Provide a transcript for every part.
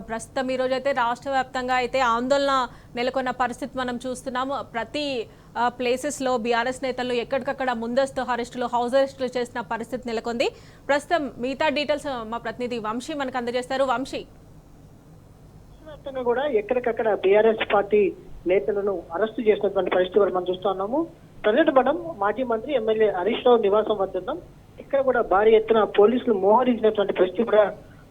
ప్రస్తుతం ఈరోజు అయితే రాష్ట్ర వ్యాప్తంగా అయితే ఆందోళన నెలకొన్న పరిస్థితి మనం చూస్తున్నాము. ప్రతి ప్లేసెస్లో బీఆర్ఎస్ నేతలు ఎక్కడికక్కడ ముందస్తు అరెస్టులు, హౌస్ అరెస్టులు చేసిన పరిస్థితి నెలకొంది. ప్రస్తుతం మిగతా డీటెయిల్స్ మా ప్రతినిధి వంశీ మనకు అందజేస్తారు. వంశీ, కూడా ఎక్కడికక్కడ బీఆర్ఎస్ పార్టీ నేతలను అరెస్టు చేసినటువంటి పరిస్థితి కూడా మనం చూస్తా ఉన్నాము. ప్రజెంట్ మనం మాజీ మంత్రి ఎమ్మెల్యే హరీష్ రావు నివాసం వద్ద ఉన్నాం. ఇక్కడ కూడా భారీ ఎత్తున పోలీసులు మోహరించినటువంటి పరిస్థితి కూడా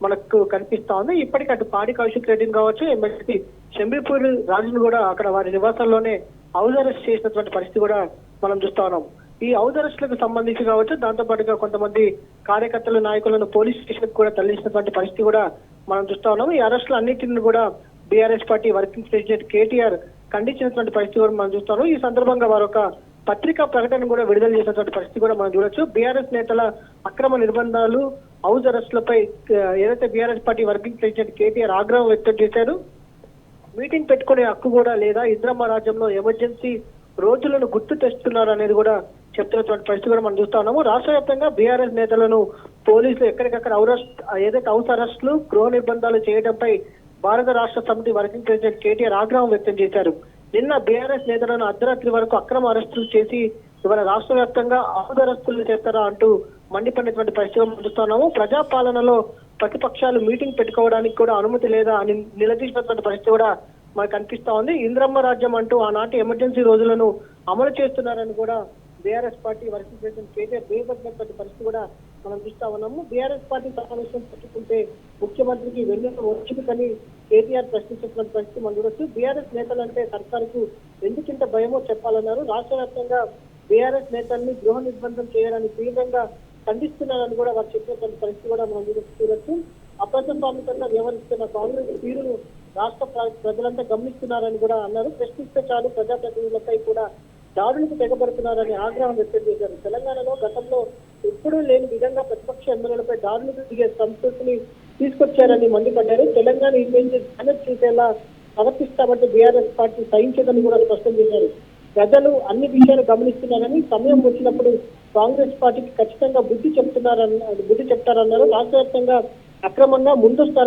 మనకు కనిపిస్తా ఉంది. ఇప్పటికీ అటు పాడి కౌశిక్ రెడ్డిని కావచ్చు, ఎమ్మెల్సీ షంబీపూర్ రాజును కూడా అక్కడ వారి నివాసాల్లోనే హౌస్ అరెస్ట్ చేసినటువంటి పరిస్థితి కూడా మనం చూస్తా ఉన్నాం. ఈ హౌస్ అరెస్టులకు సంబంధించి కావచ్చు, దాంతో పాటుగా కొంతమంది కార్యకర్తలు, నాయకులను పోలీస్ స్టేషన్ కూడా తరలించినటువంటి పరిస్థితి కూడా మనం చూస్తా ఉన్నాం. ఈ అరెస్టులు అన్నింటిని కూడా BRS party working president KTR ఖండించినటువంటి పరిస్థితి కూడా మనం చూస్తాము. ఈ సందర్భంగా వారు ఒక పత్రికా ప్రకటన కూడా విడుదల చేసినటువంటి పరిస్థితి కూడా మనం చూడొచ్చు. బీఆర్ఎస్ నేతల అక్రమ నిర్బంధాలు, హౌస్ అరెస్టులపై ఏదైతే BRS party working president KTR ఆగ్రహం వ్యక్తం చేశారు. మీటింగ్ పెట్టుకునే హక్కు కూడా లేదా, ఇంద్రమ్మ రాజ్యంలో ఎమర్జెన్సీ రోజులను గుర్తు తెస్తున్నారు అనేది కూడా చెప్తున్నటువంటి పరిస్థితి కూడా మనం చూస్తా ఉన్నాము. రాష్ట్ర వ్యాప్తంగా బీఆర్ఎస్ నేతలను పోలీసులు ఎక్కడికక్కడ ఏదైతే హౌస్ అరెస్టులు, గృహ నిర్బంధాలు చేయడంపై భారత రాష్ట్ర సమితి వర్కింగ్ ప్రెసిడెంట్ కేటీఆర్ ఆగ్రహం వ్యక్తం చేశారు. నిన్న బీఆర్ఎస్ నేతలను అర్ధరాత్రి వరకు అక్రమ అరెస్టులు చేసి ఇవాళ రాష్ట్ర వ్యాప్తంగా హౌస్ అరెస్టులు చేస్తారా అంటూ మండిపడినటువంటి పరిస్థితి చూస్తున్నాము. ప్రజాపాలనలో ప్రతిపక్షాలు మీటింగ్ పెట్టుకోవడానికి కూడా అనుమతి లేదా అని నిలదీసినటువంటి పరిస్థితి కూడా మనకు కనిపిస్తా ఉంది. ఇంద్రమ్మ రాజ్యం అంటూ ఆనాటి ఎమర్జెన్సీ రోజులను అమలు చేస్తున్నారని కూడా BRS party working president KTR వేయబడినటువంటి పరిస్థితి కూడా మనం చూస్తా ఉన్నాము. బీఆర్ఎస్ పార్టీ సమావేశం పెట్టుకుంటే ముఖ్యమంత్రికి వెన్నెల వచ్చిందని కేటీఆర్ ప్రశ్నించినటువంటి పరిస్థితి మనం చూడొచ్చు. బీఆర్ఎస్ నేతలంటే సర్కారుకు ఎందుకింత భయమో చెప్పాలన్నారు. రాష్ట్ర వ్యాప్తంగా బీఆర్ఎస్ నేతల్ని గృహ నిర్బంధం చేయడానికి తీవ్రంగా ఖండిస్తున్నారని కూడా వారు చెప్పినటువంటి పరిస్థితి కూడా మనం చూడొచ్చు. అప్రజాస్వామికంగా వ్యవహరిస్తున్న కాంగ్రెస్ తీరును రాష్ట్ర ప్రజలంతా గమనిస్తున్నారని కూడా అన్నారు. ప్రశ్నిస్తే చాలు ప్రజాప్రతినిధులపై కూడా దాడులకు తెగబడుతున్నారని ఆగ్రహం వ్యక్తం చేశారు. తెలంగాణలో గతంలో ఎప్పుడూ లేని విధంగా ప్రతిపక్ష ఎమ్మెల్యేలపై దాడులకు దిగే సంస్కృతిని తీసుకొచ్చారని మండిపడ్డారు. తెలంగాణ ఇమేజ్ డ్యామేజ్ చేసేలా ప్రవర్తిస్తామంటే బీఆర్ఎస్ పార్టీ సహించదని కూడా స్పష్టం చేశారు. ప్రజలు అన్ని విషయాలు గమనిస్తున్నారని, సమయం వచ్చినప్పుడు కాంగ్రెస్ పార్టీకి ఖచ్చితంగా బుద్ధి చెప్తారన్నారు. రాష్ట్ర వ్యాప్తంగా అక్రమంగా ముందస్తు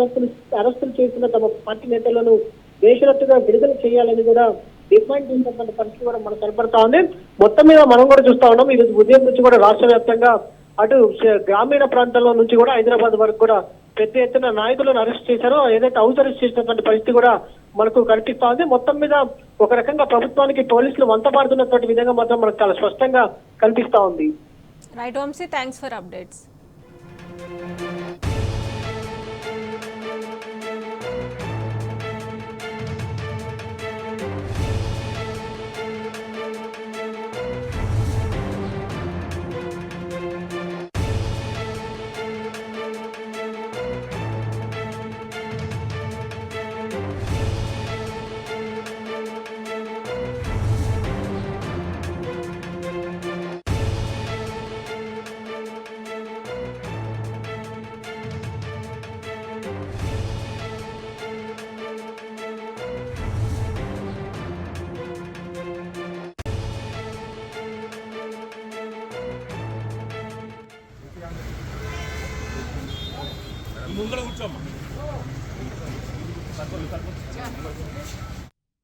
అరెస్టులు చేసిన తమ పార్టీ నేతలను దేశవ్యాప్తంగా విడుదల చేయాలని కూడా డిమాండ్ చేసినటువంటి పరిస్థితి కూడా మనకు కనపడతా ఉంది. మొత్తం మీద మనం కూడా చూస్తా ఉన్నాం. ఈరోజు ఉదయం నుంచి కూడా రాష్ట్ర వ్యాప్తంగా అటు గ్రామీణ ప్రాంతాల్లో నుంచి కూడా హైదరాబాద్ వరకు కూడా పెద్ద ఎత్తున నాయకులను అరెస్ట్ చేశారో, ఏదైతే హౌస్ అరెస్ట్ చేసినటువంటి పరిస్థితి కూడా మనకు కనిపిస్తా ఉంది. మొత్తం మీద ఒక రకంగా ప్రభుత్వానికి పోలీసులు వంతపాడుతున్నటువంటి విధంగా మాత్రం మనకు చాలా స్పష్టంగా కనిపిస్తా ఉంది. Right Vamshi, thanks for updates. ముందర కూర్చోమ్మా.